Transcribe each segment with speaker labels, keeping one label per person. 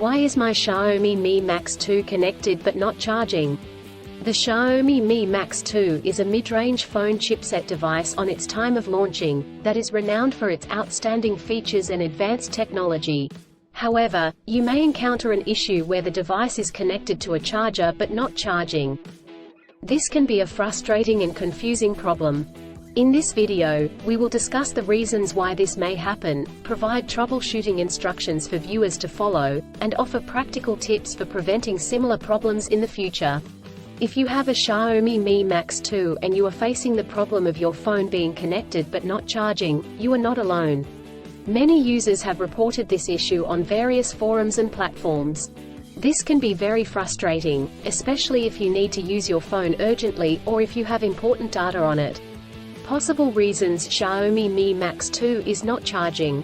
Speaker 1: Why is my Xiaomi Mi Max 2 connected but not charging? The Xiaomi Mi Max 2 is a mid-range phone chipset device on its time of launching, that is renowned for its outstanding features and advanced technology. However, you may encounter an issue where the device is connected to a charger but not charging. This can be a frustrating and confusing problem. In this video, we will discuss the reasons why this may happen, provide troubleshooting instructions for viewers to follow, and offer practical tips for preventing similar problems in the future. If you have a Xiaomi Mi Max 2 and you are facing the problem of your phone being connected but not charging, you are not alone. Many users have reported this issue on various forums and platforms. This can be very frustrating, especially if you need to use your phone urgently or if you have important data on it. Possible reasons Xiaomi Mi Max 2 is not charging.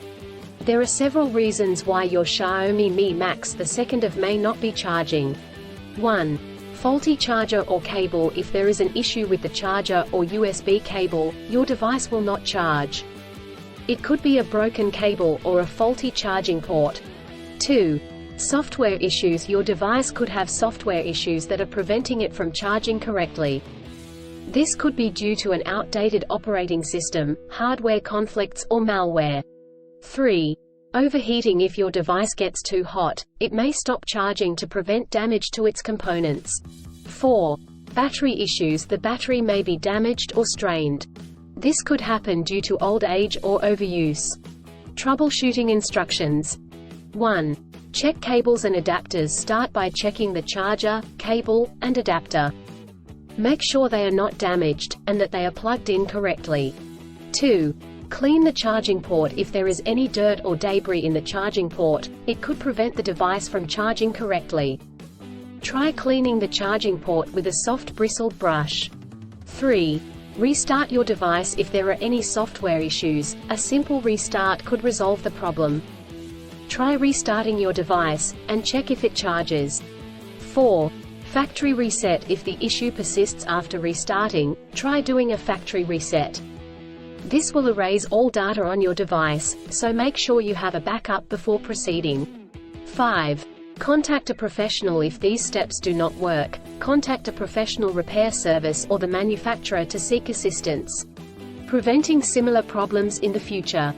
Speaker 1: There are several reasons why your Xiaomi Mi Max 2 may not be charging. 1. Faulty charger or cable. If there is an issue with the charger or USB cable, your device will not charge. It could be a broken cable or a faulty charging port. 2. Software issues. Your device could have software issues that are preventing it from charging correctly. This could be due to an outdated operating system, hardware conflicts or malware. 3. Overheating. If your device gets too hot, it may stop charging to prevent damage to its components. 4. Battery issues. The battery may be damaged or strained. This could happen due to old age or overuse. Troubleshooting instructions. 1. Check cables and adapters. Start by checking the charger, cable, and adapter. Make sure they are not damaged, and that they are plugged in correctly. 2. Clean the charging port. If there is any dirt or debris in the charging port, it could prevent the device from charging correctly. Try cleaning the charging port with a soft bristled brush. 3. Restart your device. If there are any software issues, a simple restart could resolve the problem. Try restarting your device, and check if it charges. 4. Factory reset. If the issue persists after restarting, try doing a factory reset. This will erase all data on your device, so make sure you have a backup before proceeding. 5. Contact a professional. If these steps do not work, contact a professional repair service or the manufacturer to seek assistance. Preventing similar problems in the future.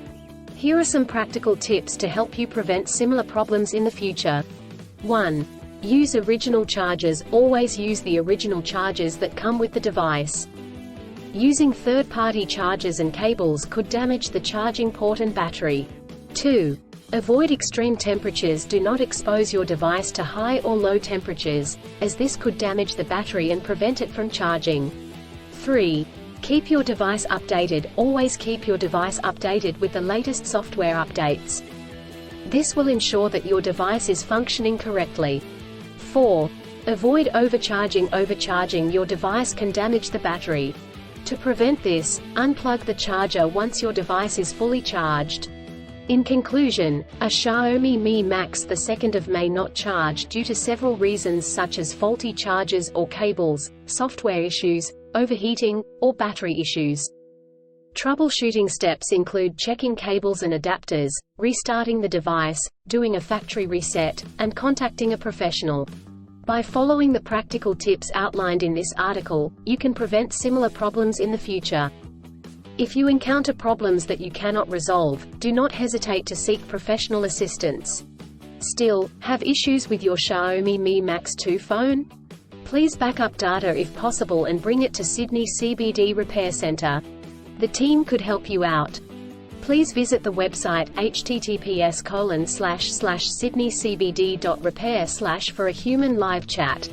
Speaker 1: Here are some practical tips to help you prevent similar problems in the future. 1. Use original chargers. Always use the original chargers that come with the device. Using third-party chargers and cables could damage the charging port and battery. 2. Avoid extreme temperatures. Do not expose your device to high or low temperatures, as this could damage the battery and prevent it from charging. 3. Keep your device updated. Always keep your device updated with the latest software updates. This will ensure that your device is functioning correctly. 4. Avoid overcharging. Overcharging your device can damage the battery. To prevent this, unplug the charger once your device is fully charged. In conclusion, a Xiaomi Mi Max 2 may not charge due to several reasons such as faulty chargers or cables, software issues, overheating, or battery issues. Troubleshooting steps include checking cables and adapters, restarting the device, doing a factory reset, and contacting a professional. By following the practical tips outlined in this article, you can prevent similar problems in the future. If you encounter problems that you cannot resolve, do not hesitate to seek professional assistance. Still, have issues with your Xiaomi Mi Max 2 phone? Please back up data if possible and bring it to Sydney CBD Repair Centre. The team could help you out. Please visit the website https://sydneycbd.repair/ for a human live chat.